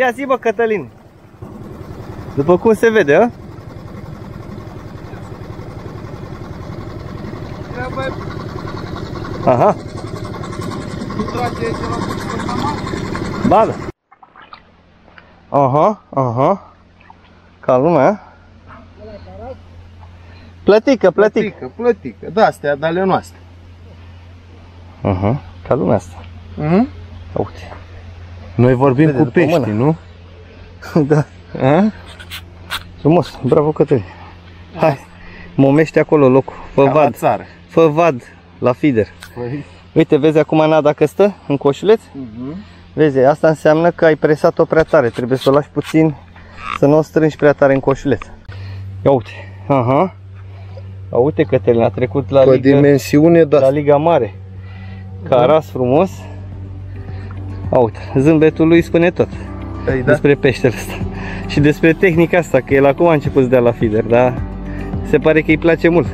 Ia zi, bă, Cătălin. După cum se vede, a? Aha. Ba, da. Aha, aha. Ca lumea. Plătică, plătică. Plătică, da, astea de ale noastre. Aha, ca lumea asta. Uite. Noi vorbim cu pești, nu? Da. Frumos, bravo Cătălin. Hai, momește acolo locul. Fă vad. Fă vad la feeder. Uite, vezi acum nada că stă în coșuleț? Vezi, asta înseamnă că ai presat-o prea tare. Trebuie să o lași puțin, să nu o strângi prea tare în coșuleț. Ia uite. Aha. Uite, Cătălin a trecut la Liga, dimensiune, la Liga Mare. Caras frumos. Uite, zâmbetul lui spune tot. Despre peștele ăsta. Și despre tehnica asta, că el acum a început să dea la feeder, dar se pare că îi place mult.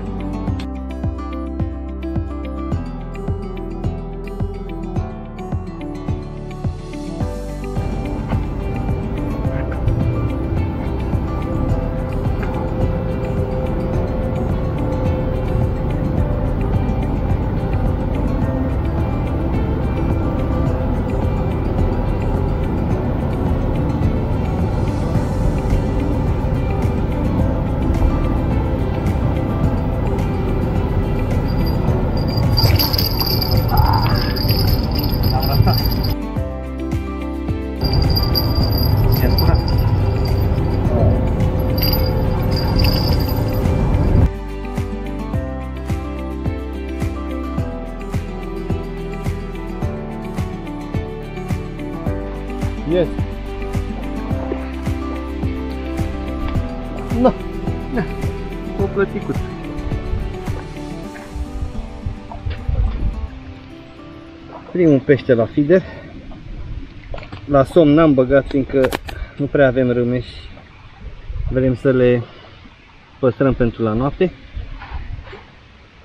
Yes. No. Da. O plăticut. Primul pește la feeder. La somn n-am băgat, fiindcă nu prea avem râmeși. Vrem să le păstrăm pentru la noapte.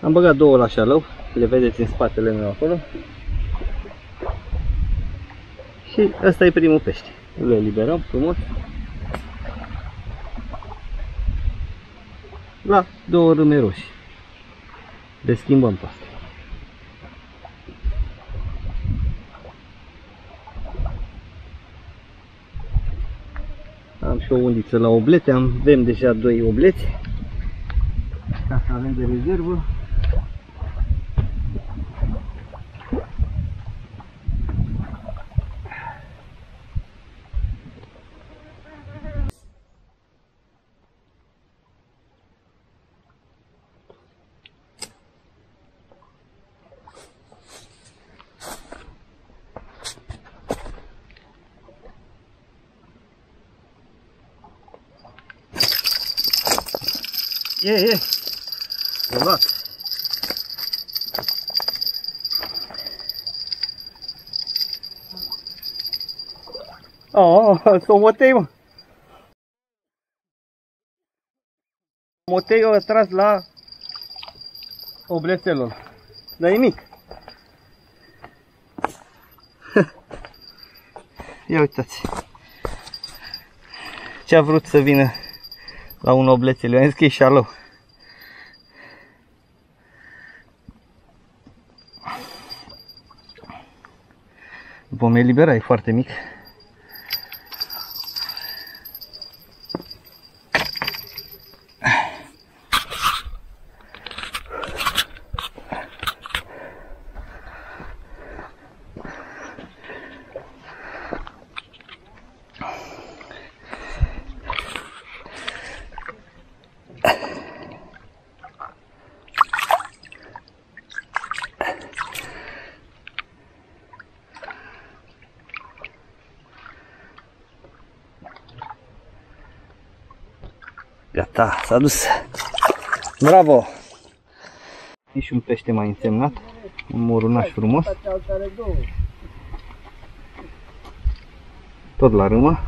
Am băgat două la șalău, le vedeți în spatele meu acolo. Și ăsta e primul pește. Le eliberăm frumos. La două râme roșii. Le schimbăm pe astea. Am și o undiță la oblete, avem deja 2 obleți. Ca să avem de rezervă. E, luat. S-o motei, mă. Motei o tras la oblețelul. Dar e mic. Ia uitați. Ce a vrut să vină la un oblețel, eu am zis că e șalău. Vom elibera, e foarte mic. Gata, s-a dus. Bravo! E și un pește mai însemnat, un morunaș frumos. Tot la râmă.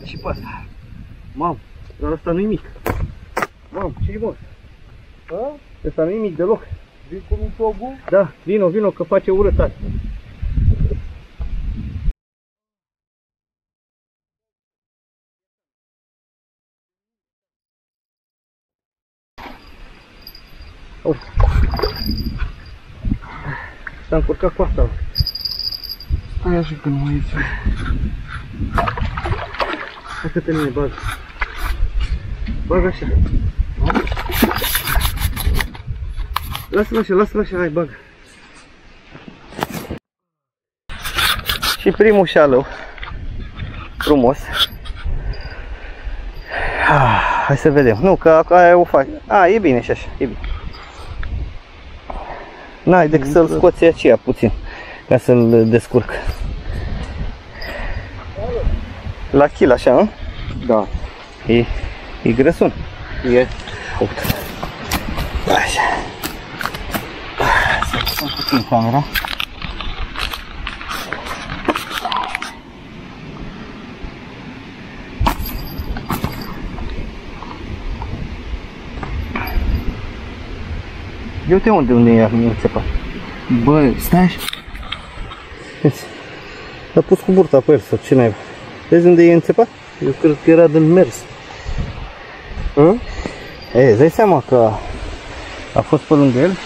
și pe asta. Mamă, dar ăsta nu-i mic. Mamă, ce-i bun? Ăsta nu-i mic deloc. Vin cu microbul? Da, vino, că face urât asta. S-a încurcat cu asta. Stai așa că nu mai e. Hai că te mine, bag. Bag așa. Lasă-l așa, hai, bag. Și primul șalău. Frumos. Hai să vedem. Nu, că aia o fac. E bine și așa, e bine. N-ai decât să-l scoți aceea puțin, ca să-l descurc. La kil, așa, nu? Da. E grăsun. E. Uite. Așa. Să pun puțin camera. De uite unde e înțepat. Bă, stai așa. L-a pus cu burta pe el sau ce n-ai? Vezi unde e înțepat? Eu cred că era din mers. Îți dai seama că a fost pe lângă el?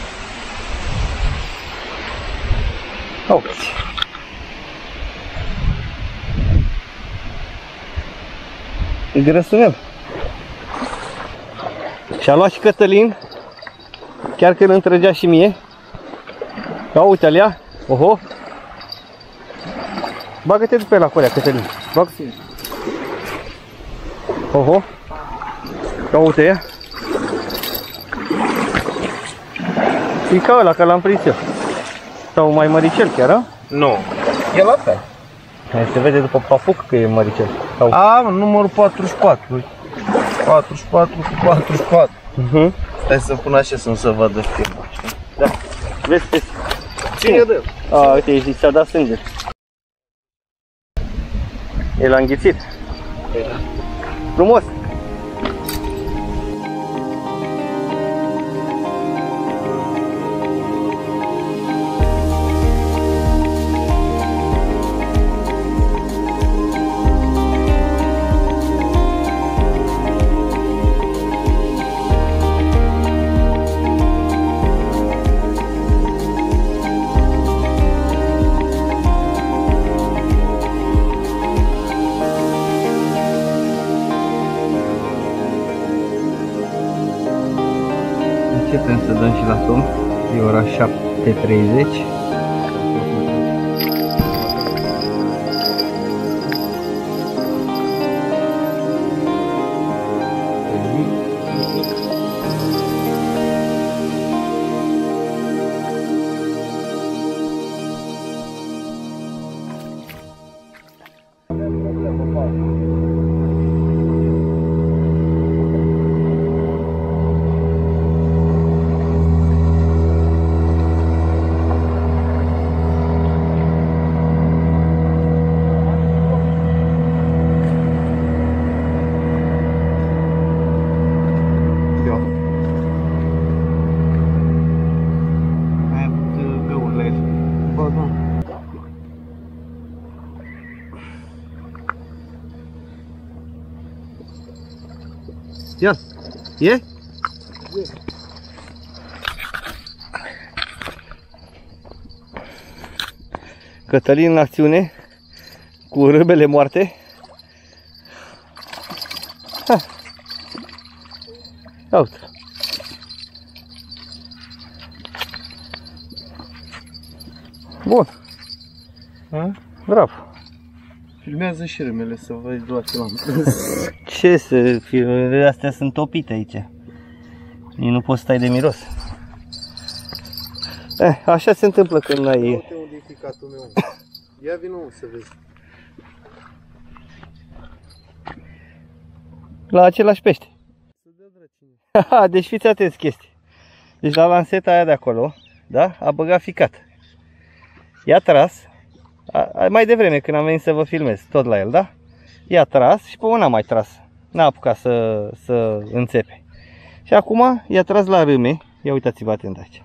E grăsunel. Și-a luat și Cătălin, chiar că îl întregea și mie. Ia uite-l, ia. Oho. Bagă-te după el acolo, Cătălin. Bagă-te. Oho. Ia uite, ia. E ca ăla, că l-am prins eu. Sau mai măricel chiar, a? Nu. E la fel. Se vede după papuc că e măricel. Sau... numărul 44. 44 cu 44. Stai să pun așa să nu se vadă firma. Da. Vezi. Ține de el. Uite, i s-a dat sânge. El a înghițit. Frumos. Începem să dăm și la somn, e ora 7:30. Ia, e? Cătălin în acțiune cu râbele moarte. Ia uite. Bun. Bravo. Filmează și râmele să vezi la kilometri. Ce să filmele astea sunt topite aici. Ei nu poți stai de miros. Așa se întâmplă când n-ai... Uite unde e ficatul meu. Ia vină să vezi. La același pește. Deci fiți atenți chestii. Deci la lanseta aia de acolo, da? A băgat ficat. I-a tras. Mai devreme când am venit să vă filmez, tot la el, da? i-a tras și pe una mai tras. N-a apucat să înțepe. Și acum i-a tras la râme. Ia uitați-vă atent aici.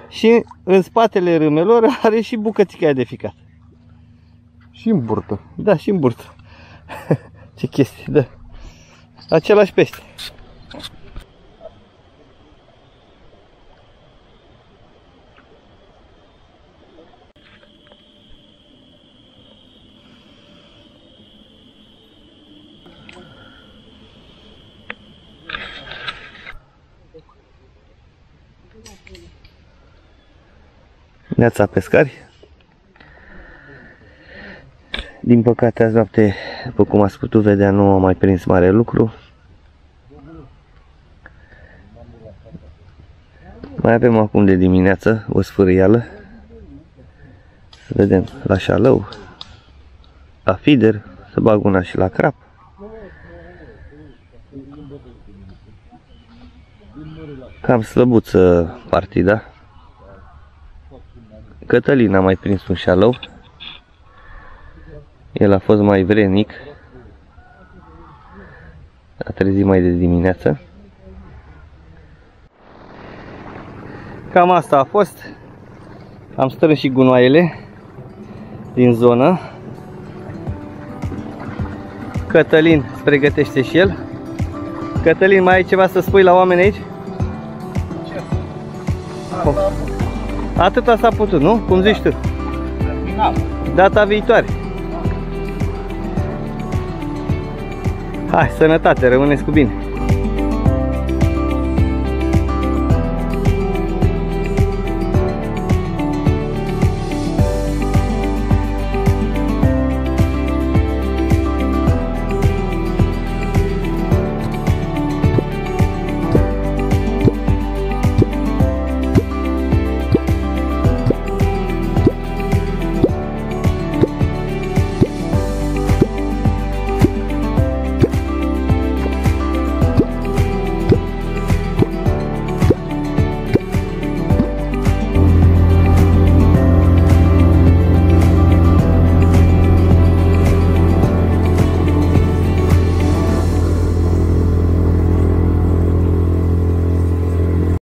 Și în spatele râmelor are și bucățica aia de ficat. Și în burtă. Da, și în burtă. Ce chestie, da. Același pește. Neața pescari. Din păcate azi noapte, după cum ați putut vedea, nu am mai prins mare lucru. Mai avem acum de dimineață o sfârâială. Să vedem la șalău, la feeder, să bag una și la crap. Cam slăbuță partida. Cătălin a mai prins un șalău. El a fost mai vrednic. A trezit mai de dimineață. Cam asta a fost. Am strâns și gunoaiele din zonă. Cătălin se pregătește și el. Cătălin, mai ai ceva să spui la oameni aici? Atâta s-a putut, nu? Cum zici tu? Data viitoare. Hai, sănătate, rămâneți cu bine.